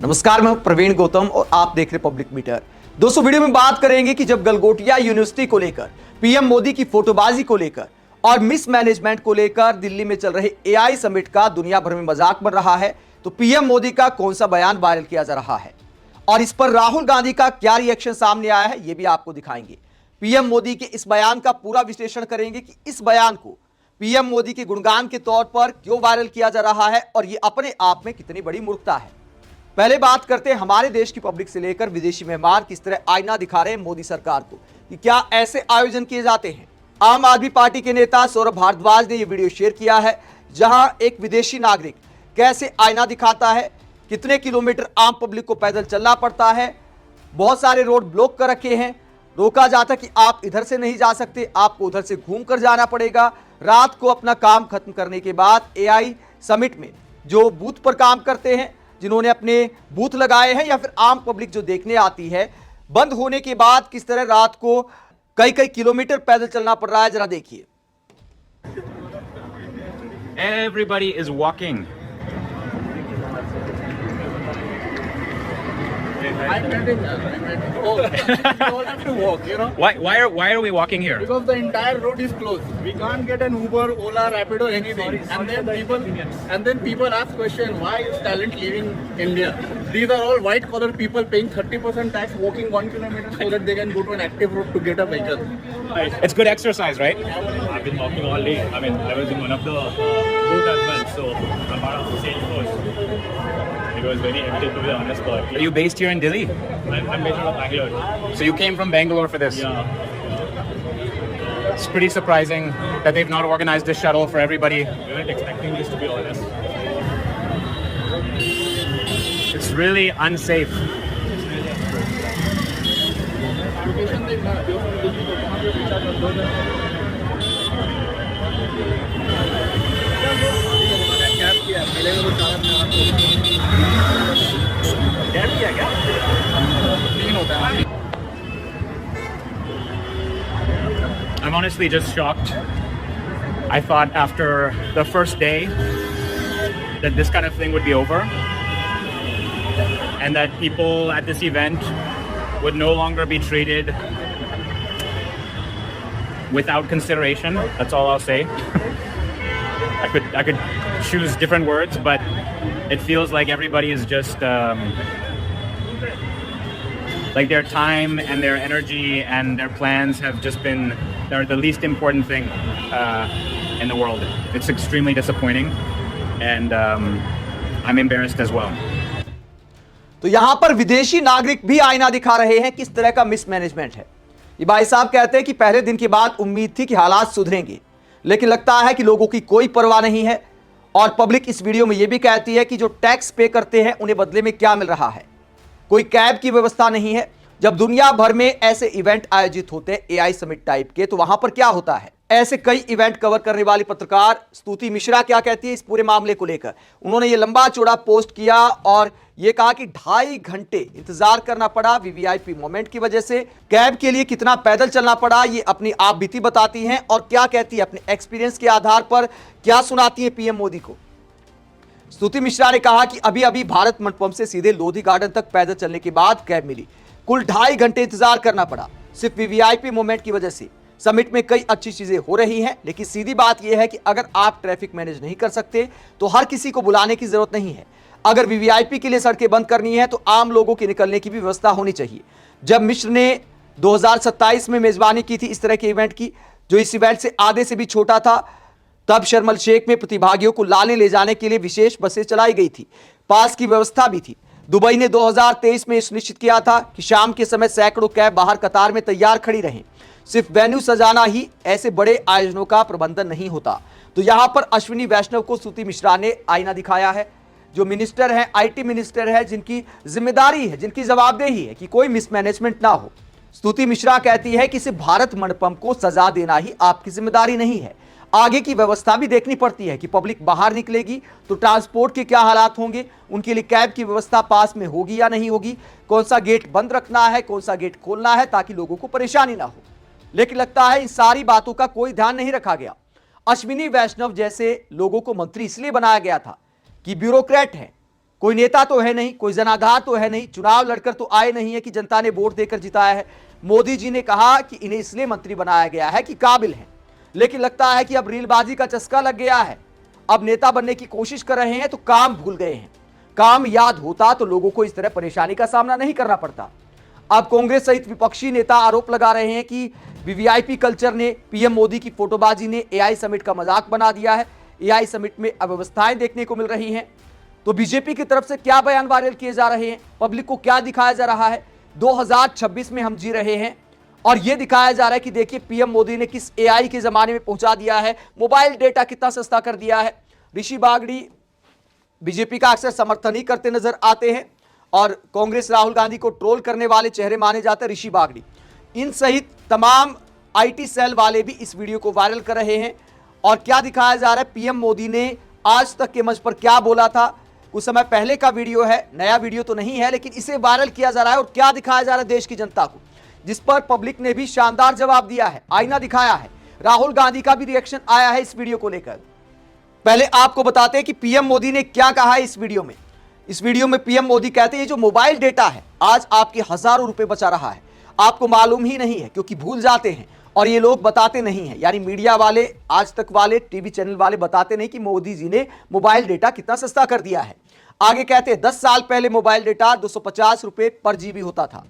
नमस्कार, मैं प्रवीण गौतम और आप देख रहे पब्लिक मीटर। दोस्तों, वीडियो में बात करेंगे कि जब गलगोटिया यूनिवर्सिटी को लेकर, पीएम मोदी की फोटोबाजी को लेकर और मिसमैनेजमेंट को लेकर दिल्ली में चल रहे एआई समिट का दुनिया भर में मजाक बन रहा है, तो पीएम मोदी का कौन सा बयान वायरल किया जा रहा है और इस पर राहुल गांधी का क्या रिएक्शन सामने आया है, यह भी आपको दिखाएंगे। पीएम मोदी के इस बयान का पूरा विश्लेषण करेंगे कि इस बयान को पीएम मोदी के गुणगान के तौर पर क्यों वायरल किया जा रहा है और यह अपने आप में कितनी बड़ी मूर्खता है। पहले बात करते हैं हमारे देश की पब्लिक से लेकर विदेशी मेहमान किस तरह आईना दिखा रहे हैं मोदी सरकार को कि क्या ऐसे आयोजन किए जाते हैं। आम आदमी पार्टी के नेता सौरभ भारद्वाज ने यह वीडियो शेयर किया है, जहां एक विदेशी नागरिक कैसे आईना दिखाता है, कितने किलोमीटर आम पब्लिक को पैदल चलना पड़ता है, बहुत सारे रोड ब्लॉक कर रखे हैं, रोका जाता कि आप इधर से नहीं जा सकते, आपको उधर से घूम कर जाना पड़ेगा। रात को अपना काम खत्म करने के बाद एआई समिट में जो बूथ पर काम करते हैं, जिन्होंने अपने बूथ लगाए हैं या फिर आम पब्लिक जो देखने आती है, बंद होने के बाद किस तरह रात को कई कई किलोमीटर पैदल चलना पड़ रहा है, जरा देखिए। Everybody is walking. I met him. Oh, we all have to walk, you know. Why are we walking here? Because the entire road is closed. We can't get an Uber, Ola, Rapido, anything. And then people ask question, why is talent leaving India? These are all white collar people paying 30% tax, walking 1 kilometer so that they can go to an active road to get a vehicle. It's good exercise, right? I've been walking all day. I mean, I was in one of the booths as well, so I'm part of the same course. It was very hectic, to be honest, but Are you based here in Delhi? I'm based out of Bangalore. So you came from Bangalore for this? Yeah. It's pretty surprising that they've not organized this shuttle for everybody. We weren't expecting this, to be honest. It's really unsafe. Location देखना, जो हम दिल्ली को कहाँ पे पहुँचा कर दो दिन। कैब किया, पहले वो चालक ने कैब किया क्या? तीन होता है। I'm honestly just shocked. I thought after the first day that this kind of thing would be over and that people at this event would no longer be treated without consideration. That's all I'll say. I could choose different words, but it feels like everybody is just like their time and their energy and their plans have just been, they're the least important thing in the world. It's extremely disappointing and I'm embarrassed as well. तो यहां पर विदेशी नागरिक भी आईना दिखा रहे हैं किस तरह का मिसमैनेजमेंट है। ये भाई साहब कहते हैं कि पहले दिन के बाद उम्मीद थी कि हालात सुधरेंगे, लेकिन लगता है कि लोगों की कोई परवाह नहीं है। और पब्लिक इस वीडियो में यह भी कहती है कि जो टैक्स पे करते हैं उन्हें बदले में क्या मिल रहा है। कोई कैब की व्यवस्था नहीं है। जब दुनिया भर में ऐसे इवेंट आयोजित होते हैं एआई समिट टाइप के, तो वहां पर क्या होता है। ऐसे कई इवेंट कवर करने वाली पत्रकार स्तुति मिश्रा क्या कहती है इस पूरे मामले को लेकर। उन्होंने ये लंबा चौड़ा पोस्ट किया और ये कहा कि 2.5 घंटे इंतजार करना पड़ा वीवीआईपी मोमेंट की वजह से। कैब के लिए कितना पैदल चलना पड़ा, ये अपनी आप बीती बताती हैं और क्या कहती है अपने एक्सपीरियंस के आधार पर क्या सुनाती है पीएम मोदी को। स्तुति मिश्रा ने कहा कि अभी अभी भारत मंडपम से सीधे लोधी गार्डन तक पैदल चलने के बाद कैब मिली। कुल 2.5 घंटे इंतजार करना पड़ा सिर्फ वीवीआईपी मोमेंट की वजह से। समिट में कई अच्छी चीजें हो रही हैं, लेकिन सीधी बात यह है कि अगर आप ट्रैफिक मैनेज नहीं कर सकते तो हर किसी को बुलाने की जरूरत नहीं है। अगर वीवीआईपी के लिए सड़कें बंद करनी है तो आम लोगों के निकलने की भी व्यवस्था होनी चाहिए। जब मिश्र ने 2027 में मेजबानी की थी इस तरह के इवेंट की, जो इस इवेंट से आधे से भी छोटा था, तब शर्म अल शेख में प्रतिभागियों को लाने ले जाने के लिए विशेष बसें चलाई गई थी, पास की व्यवस्था भी थी। दुबई ने 2023 में सुनिश्चित किया था कि शाम के समय सैकड़ों कैब बाहर कतार में तैयार खड़ी रहें। सिर्फ वेन्यू सजाना ही ऐसे बड़े आयोजनों का प्रबंधन नहीं होता। तो यहां पर अश्विनी वैष्णव को स्तुति मिश्रा ने आईना दिखाया है, जो मिनिस्टर है, आईटी मिनिस्टर है, जिनकी जिम्मेदारी है, जिनकी जवाबदेही है कि कोई मिसमैनेजमेंट ना हो। स्तुति मिश्रा कहती है कि सिर्फ भारत मंडपम को सजा देना ही आपकी जिम्मेदारी नहीं है, आगे की व्यवस्था भी देखनी पड़ती है कि पब्लिक बाहर निकलेगी तो ट्रांसपोर्ट के क्या हालात होंगे, उनके लिए कैब की व्यवस्था पास में होगी या नहीं होगी, कौन सा गेट बंद रखना है, कौन सा गेट खोलना है, ताकि लोगों को परेशानी ना हो। लेकिन लगता है इन सारी बातों का कोई ध्यान नहीं रखा गया। अश्विनी वैष्णव जैसे लोगों को मंत्री इसलिए बनाया गया था कि ब्यूरोक्रेट हैं, कोई नेता तो है नहीं, कोई जनाधार तो है नहीं, चुनाव लड़कर तो आए नहीं है कि जनता ने वोट देकर जिताया है। मोदी जी ने कहा कि इन्हें इसलिए मंत्री बनाया गया है कि काबिल हैं, लेकिन लगता है कि अब रीलबाजी का चस्का लग गया है। अब नेता बनने की कोशिश कर रहे हैं तो काम भूल गए हैं। काम याद होता तो लोगों को इस तरह परेशानी का सामना नहीं करना पड़ता। अब कांग्रेस सहित विपक्षी नेता आरोप लगा रहे हैं कि वीवीआईपी कल्चर ने, पीएम मोदी की फोटोबाजी ने एआई समिट का मजाक बना दिया है। एआई समिट में अव्यवस्थाएं देखने को मिल रही हैं। तो बीजेपी की तरफ से क्या बयान वायरल किए जा रहे हैं, पब्लिक को क्या दिखाया जा रहा है? 2026 में हम जी रहे हैं और यह दिखाया जा रहा है कि देखिए पीएम मोदी ने किस एआई के जमाने में पहुंचा दिया है, मोबाइल डेटा कितना सस्ता कर दिया है। ऋषि बागड़ी बीजेपी का अक्सर समर्थन ही करते नजर आते हैं और कांग्रेस राहुल गांधी को ट्रोल करने वाले चेहरे माने जाते हैं ऋषि बागड़ी। इन सहित तमाम आईटी सेल वाले भी इस वीडियो को वायरल कर रहे हैं। और क्या दिखाया जा रहा है, पीएम मोदी ने आज तक के मंच पर क्या बोला था, कुछ समय पहले का वीडियो है, नया वीडियो तो नहीं है, लेकिन इसे वायरल किया जा रहा है। और क्या दिखाया जा रहा है देश की जनता को, जिस पर पब्लिक ने भी शानदार जवाब दिया है, आईना दिखाया है। राहुल गांधी का भी रिएक्शन आया है इस वीडियो को लेकर। पहले आपको बताते हैं कि पीएम मोदी ने क्या कहा है इस वीडियो में। इस वीडियो में पीएम मोदी कहते हैं ये जो मोबाइल डेटा है आज आपके हजारों रुपए बचा रहा है, आपको मालूम ही नहीं है क्योंकि भूल जाते हैं और ये लोग बताते नहीं हैं, यानी मीडिया वाले, आज तक वाले, टीवी चैनल वाले बताते नहीं कि मोदी जी ने मोबाइल डेटा कितना सस्ता कर दिया है। आगे कहते हैं 10 साल पहले मोबाइल डेटा 250 रुपए पर जीबी होता था,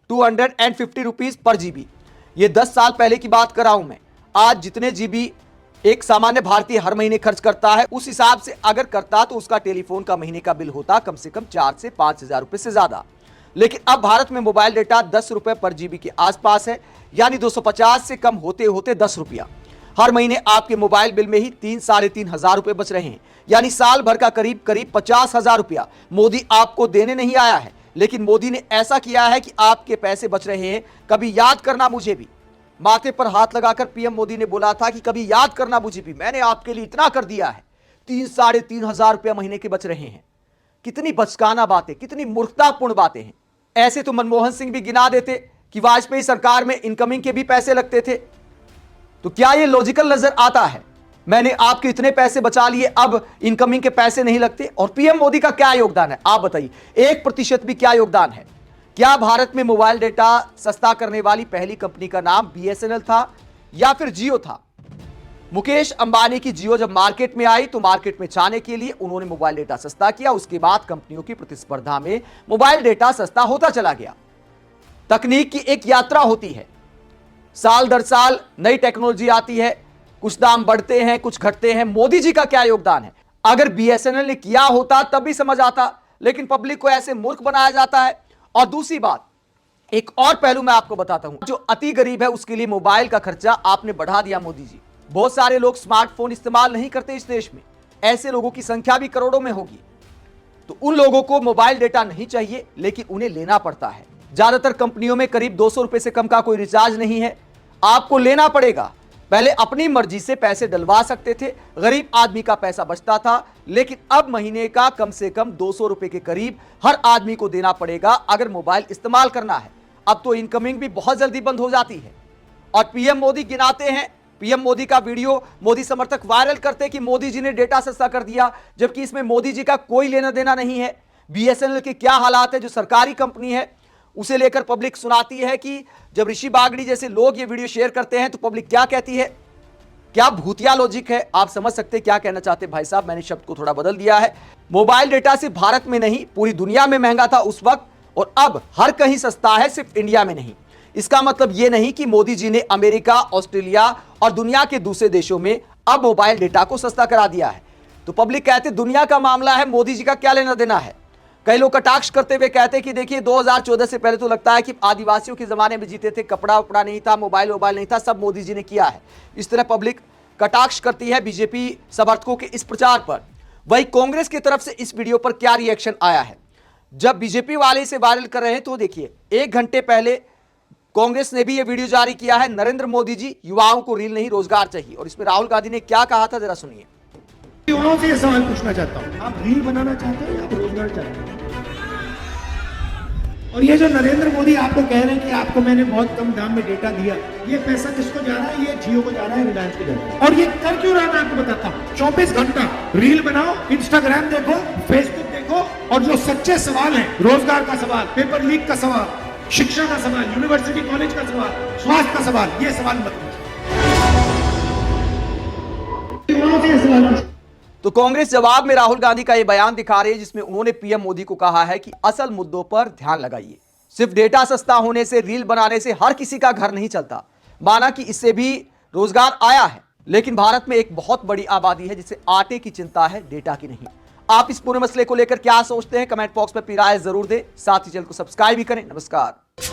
250 रुपीज पर जीबी। ये 10 साल पहले की बात कर रहा हूं मैं। आज जितने जीबी एक सामान्य भारतीय हर महीने खर्च करता है, उस हिसाब से अगर करता तो उसका टेलीफोन का महीने का बिल होता कम से कम 4 से 5 हजार रुपए से ज्यादा। लेकिन अब भारत में मोबाइल डेटा 10 रुपए पर जीबी के आसपास है, यानी 250 से कम होते होते 10 रुपया। हर महीने आपके मोबाइल बिल में ही 3-3.5 हजार रुपए बच रहे हैं, यानी साल भर का करीब 50 हजार रुपया मोदी आपको देने नहीं आया है, लेकिन मोदी ने ऐसा किया है कि आपके पैसे बच रहे हैं। कभी याद करना मुझे भी। माथे पर हाथ लगाकर पीएम मोदी ने बोला था कि कभी याद करना मुझे भी, मैंने आपके लिए इतना कर दिया है। 3-3.5 हजार रुपया महीने के बच रहे हैं। कितनी बचकाना बातें, कितनी मूर्खतापूर्ण बातें हैं। ऐसे तो मनमोहन सिंह भी गिना देते कि वाजपेयी सरकार में इनकमिंग के भी पैसे लगते थे। तो क्या यह लॉजिकल नजर आता है? मैंने आपके इतने पैसे बचा लिए, अब इनकमिंग के पैसे नहीं लगते। और पीएम मोदी का क्या योगदान है आप बताइए, 1% भी क्या योगदान है? क्या भारत में मोबाइल डेटा सस्ता करने वाली पहली कंपनी का नाम बीएसएनएल था या फिर जियो था? मुकेश अंबानी की जियो जब मार्केट में आई तो मार्केट में छाने के लिए उन्होंने मोबाइल डेटा सस्ता किया। उसके बाद कंपनियों की प्रतिस्पर्धा में मोबाइल डेटा सस्ता होता चला गया। तकनीक की एक यात्रा होती है, साल दर साल नई टेक्नोलॉजी आती है, कुछ दाम बढ़ते हैं, कुछ घटते हैं। मोदी जी का क्या योगदान है? अगर बीएसएनएल ने किया होता तब भी समझ आता, लेकिन पब्लिक को ऐसे मूर्ख बनाया जाता है। और दूसरी बात, एक और पहलू मैं आपको बताता हूं, जो अति गरीब है उसके लिए मोबाइल का खर्चा आपने बढ़ा दिया मोदी जी। बहुत सारे लोग स्मार्टफोन इस्तेमाल नहीं करते इस देश में, ऐसे लोगों की संख्या भी करोड़ों में होगी। तो उन लोगों को मोबाइल डेटा नहीं चाहिए, लेकिन उन्हें लेना पड़ता है। ज्यादातर कंपनियों में करीब 200 रुपए से कम का कोई रिचार्ज नहीं है, आपको लेना पड़ेगा। पहले अपनी मर्जी से पैसे डलवा सकते थे, गरीब आदमी का पैसा बचता था, लेकिन अब महीने का कम से कम 200 रुपए के करीब हर आदमी को देना पड़ेगा अगर मोबाइल इस्तेमाल करना है। अब तो इनकमिंग भी बहुत जल्दी बंद हो जाती है। और पीएम मोदी गिनाते हैं, पीएम मोदी का वीडियो मोदी समर्थक वायरल करते हैं कि मोदी जी ने डेटा सस्ता कर दिया, जबकि इसमें मोदी जी का कोई लेना देना नहीं है। बीएसएनएल के क्या हालात है, जो सरकारी कंपनी है, उसे लेकर पब्लिक सुनाती है कि जब ऋषि बागड़ी जैसे लोग ये वीडियो शेयर करते हैं तो पब्लिक क्या कहती है। क्या भूतिया लॉजिक है, आप समझ सकते हैं क्या कहना चाहते हैं भाई साहब। मैंने शब्द को थोड़ा बदल दिया है। मोबाइल डेटा सिर्फ भारत में नहीं, पूरी दुनिया में महंगा था उस वक्त, और अब हर कहीं सस्ता है, सिर्फ इंडिया में नहीं। इसका मतलब यह नहीं कि मोदी जी ने अमेरिका, ऑस्ट्रेलिया और दुनिया के दूसरे देशों में अब मोबाइल डेटा को सस्ता करा दिया है। तो पब्लिक कहते दुनिया का मामला है, मोदी जी का क्या लेना देना है। कई लोग कटाक्ष करते हुए कहते हैं कि देखिए 2014 से पहले तो लगता है कि आदिवासियों के जमाने में जीते थे, कपड़ा उपड़ा नहीं था, मोबाइल नहीं था, सब मोदी जी ने किया है। इस तरह पब्लिक कटाक्ष करती है बीजेपी समर्थकों के इस प्रचार पर। वही कांग्रेस की तरफ से इस वीडियो पर क्या रिएक्शन आया है। जब बीजेपी वाले इसे वायरल कर रहे हैं तो देखिए 1 घंटे पहले कांग्रेस ने भी यह वीडियो जारी किया है, नरेंद्र मोदी जी युवाओं को रील नहीं रोजगार चाहिए। और इसमें राहुल गांधी ने क्या कहा था, जरा सुनिए। युवाओं से यह सवाल पूछना चाहता हूं, आप रील बनाना चाहते हैं या आप रोजगार चाहते हैं? और ये जो नरेंद्र मोदी आपको कह रहे हैं कि आपको मैंने बहुत कम दाम में डेटा दिया, ये पैसा किसको जा रहा है? ये जियो को जा रहा है, रिलायंस को जा रहा है। और ये कर क्यों रहा है मैं आपको बताता हूँ। 24 घंटा रील बनाओ, इंस्टाग्राम देखो, फेसबुक देखो, और जो सच्चे सवाल हैं, रोजगार का सवाल, पेपर लीक का सवाल, शिक्षा का सवाल, यूनिवर्सिटी कॉलेज का सवाल, स्वास्थ्य का सवाल, ये सवाल मत पूछिए। तो कांग्रेस जवाब में राहुल गांधी का यह बयान दिखा रही है, जिसमें उन्होंने पीएम मोदी को कहा है कि असल मुद्दों पर ध्यान लगाइए। सिर्फ डेटा सस्ता होने से, रील बनाने से हर किसी का घर नहीं चलता। माना कि इससे भी रोजगार आया है, लेकिन भारत में एक बहुत बड़ी आबादी है जिसे आटे की चिंता है, डेटा की नहीं। आप इस पूरे मसले को लेकर क्या सोचते हैं? कमेंट बॉक्स में अपनी राय जरूर दें। साथ ही चैनल को सब्सक्राइब भी करें। नमस्कार।